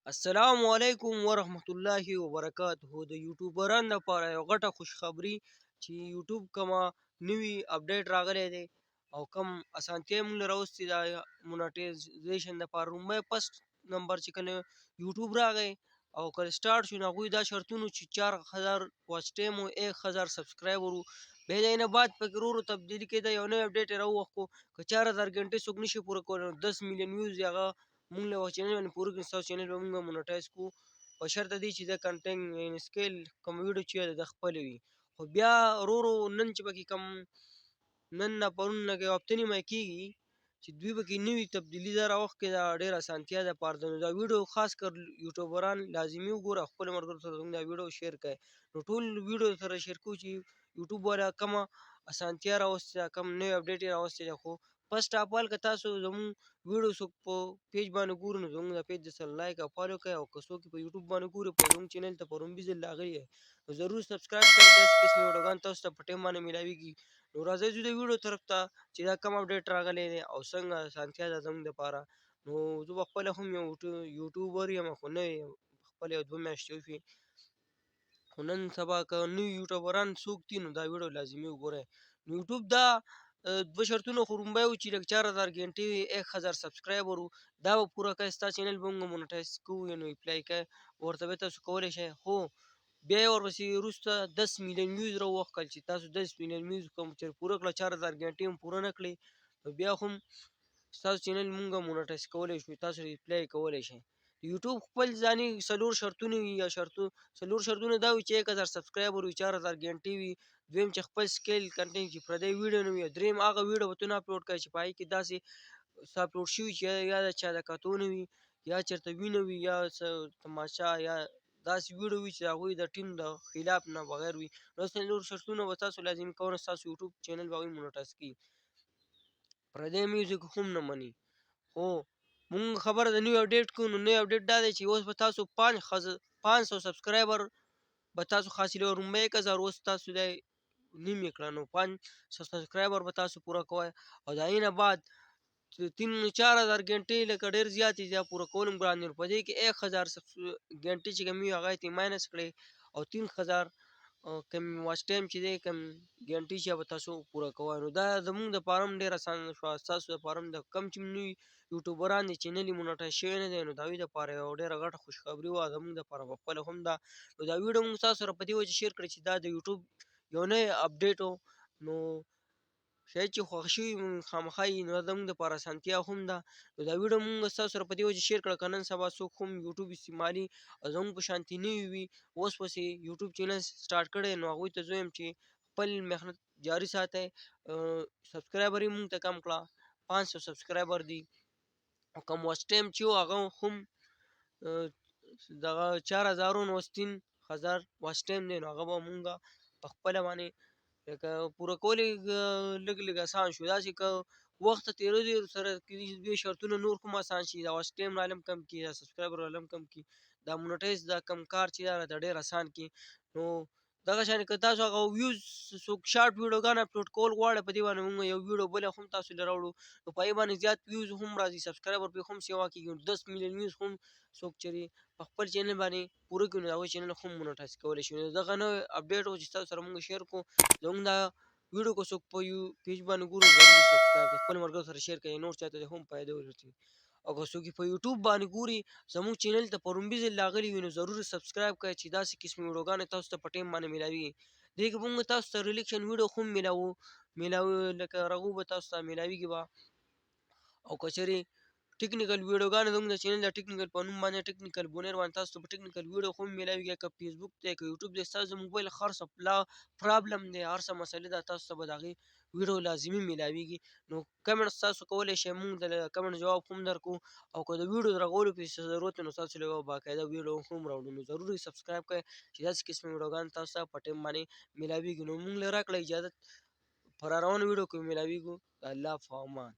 السلام علیکم ورحمت الله وبرکاته. د یوټیوبرانو لپاره یو غټه خوشخبری چې یوټیوب کومه نوی اپډیټ راغلی دی او کم اسانتیا موږ له راوستي دا مونټایزیشن لپاره. لومړی فسټ نمبر چې کله یوټیوب راغی او کله سٹارټ شو نو هغوی دا شرطونه چې 4000 واچ ټایم او 1000 سبسکرایبر وو. بیا د نه بعد پکې ورو ورو تبدیلي کېده، یو نوی اپډیټ یې راووښتو که 4000 غنټې څوک نشي پوره کولی نو 10 میلیون ویوز یې هغه مونږ له چینل باندې پوره کړي، ستاسو چینل به مونږ مونټایز کوو په شرط دی چې د کنټینټ سکیل کوم ویډیو چې د خپل وي. خو بیا ورو ورو نن چې پکې کم نن نه پرون نه یو هفته نیمه کېږي چې دوی پکې نوي تبدیلي دا راوښکې ده، ډېره اسانتیا ده پاره. نو دا ویډیو خاص کر یوټیوبران لازمي وګوره، خپلو ملګرو سره زموږ دا ویډیو شیر کړئ. نو ټول ویډیو سره شیر کوو چې یوټیوب والا کومه اسانتیا راوستې ده، کوم نوی اپډیټ یې راوستی دی. خو فسټ اف آل که تاسو زموږ ویډیو څوک په پیج باندې ګوري نو زموږ د پیج سره لایک او فالو کړئ، او که څوک په یوټیوب باندې ګوري په زموږ چینل ته په لومړي ځل راغلي یې نو ضرور سبسکرایب کړئ، داسې قسمي ویډیوګان تاسو ته په ټایم باندې میلاویږي. نو راځئ ځو د ویډیو طرف ته چې دا کوم اپډیټ راغلی دی او څنګه اسانتیا ده زموږ دپاره. نو زه پخپله هم یو یوټیوبر یم، خو نه یم، خپله یو 2 میاشتې وشوې. خو نن سبا که نوي یوټیوبران څوک دي نو دا ویډیو لازمي وګورئ. نو یوټیوب دا دوه شرطونه خو لومړی و چې لکه 4000 غنټې وي، 1000 سبسکرایبر وو، دا به پوره کړئ، ستا چینل به موږ مونټایز کوو یعنې اپلای کړئ، ورته به تاسو کولی شئ. خو بیا یې ورپسې وروسته 10 میلیون ویوز راووښکل چې تاسو 10 میلیون ویوز کوم چې پوره کړه، 4000 غنټې هم پوره نه کړې نو بیا هم ستاسو چینل موږ مونټایز کولی شو، تاسو اپلای کولی شئ. یوټیوب خپل ځاني څلور شرطونه وي، یا څلور شرطونه دا وي چې 1000 سبسکرایبر وي، 4000 غنټې وي، دویم چې خپل سکیل کنټینټ چې پردی ویډیو نه وي، دریم هغه ویډیو به ته نه اپلوډ کوې چې په هغې کې داسې څه اپلوډ شوي چې یا د چا د کتو نه وي، یا چېرته وینه وي، یا څه تماشه، یا داسې ویډیو وي چې د هغوی د ټیم د خلاف نه بغیر وي. دا څلور شرطونه به تاسو لازمي کوه نو ستاسو یوټیوب چینل به هغوی مونټایز کړي. پردی میوزیک هم نه مني. خو مونږ خبره د نوي اپډیټ کوو، نو نوی اپډیټ دا دی چې اوس به تاسو 500 سبسکرایبر به تاسو حاصلوئ. لومړی 1000 اوس تاسو دی نیم یې کړه نو 500 سبسکرایبر به تاسو پوره کوئ، او د هغې نه بعد 4000 غنټې لکه ډېر زیاتې دا پوره کول هم ګران دي. نو په دې کې 1000 غنټې چې کوم وي هغه یې ماینس کړئ، او 3000 کوم واچ ټایم چې دی، کوم غنټې چې به تاسو پوره کوئ. نو دا زموږ دپاره هم ډېر اسانه شوه، ستاسو دپاره هم د کوم چې نوي یوټیوبران دي چینل یې مونټایز شوی نه دی نو د هغوی دپاره یوه ډېره غټه خوشخبري وه، زموږ دپاره پخپله هم ده. نو دا ویډیو موږ ستاسو سره په دې وجې شیر کړې چې دا د یوټیوب یو نوی اپډیټ و. نو شاید چې خوښ شوي خامخا یي، نو دا زموږ دپاره اسانتیا هم ده. نو دا ویډیو موږ ستاسو سره په دې وجې شیر کړه که نن سبا څوک هم یوټیوب استعمالي او زموږ په شانتې نوي وي، اوس پسې یوټیوب چینل سټارټ کړی، نو هغوی ته زه وایم چې خپل محنت جاري ساتئ. سبسکرایبر یې موږ ته کم کړه، 500 سبسکرایبر دي، او کوم واچ ټایم چې و هغه هم دغه 4000 نو اوس 3000 واچ ټایم دی، نو هغه به مونږه په خپله باندې لکه پوره کول یې لږ لږ اسان شو. داسې که وخت ته تېرېدو سره کېدای شي دوی شرطونه نور هم اسان شي، د واچ ټایم راله هم کم کړي، د سبسکرایبر راله هم کم کړي، دا مونټایز دا کم کار چې دی راته ډېر اسان کړي. نو دغه شانې که تاسو هغه ویوز څوک شارټ ویډیوګان اپلوډ کول غواړئ، په دې باندې مونږ یو ویډیو بله هم تاسو له راوړو، نو په هغې باندې زیات ویوز هم راځي، سبسکرایبر پرې هم سیوا کېږي، 10 میلیون ویوز هم څوک چېرې په خپل چینل باندې پوره کړي نو د هغوی چینل هم مونټایز کولی شي. نو دغه نوی اپډیټ و چې تاسو سره مونږ شیر کړو. زموږ دا ویډیو که څوک په پیج باندې ګوري ضرور سبسکرایب کړئ، خپلو ملګرو سره شیر کړئ، نور چاته هم فایده ورسوي. او که څوک په یوټیوب باندې ګوري زموږ چینل ته په لومړي ځل راغلي وي نو ضرور سبسکرایب کړئ چې داسې قسمي ویډیوګانې تاسو ته په ټایم باندې میلاویږي. دې کې به مونږ تاسو ته ریلیکشن ویډیو هم میلاوو لکه هغو به تاسو ته میلاویږي به. او که چېرې ټیکنیکل ویډیوګانې زموږ د چینل د ټیکنیکل په نوم باندې ټیکنیکل بونیر باندې تاسو ته په ټیکنیکل ویډیو هم میلاویږي، که فیسبوک دی که یوټیوب دی، ستاسو د موبایل هر څه پرابلم دی، هر څه مسلې ده، تاسو ته به د هغې ویډیو لازمي میلاویږي. نو کمنټس تاسو کولی شئ مونږ د کمنټ جواب هم درکړو، او که د ویډیو د رغولو پسې ضرورت وي نو تاسو له یوه باقاعده ویډیو هم راوړو. نو ضرور یې سبسکرایب کړئ چې داسې قسمي ویډیوګان تاسو ته په ټایم باندې میلاویږي. نو مونږ له راکړه اجازت په راروانو ویډیو کې میلاویږو. د الله په امان.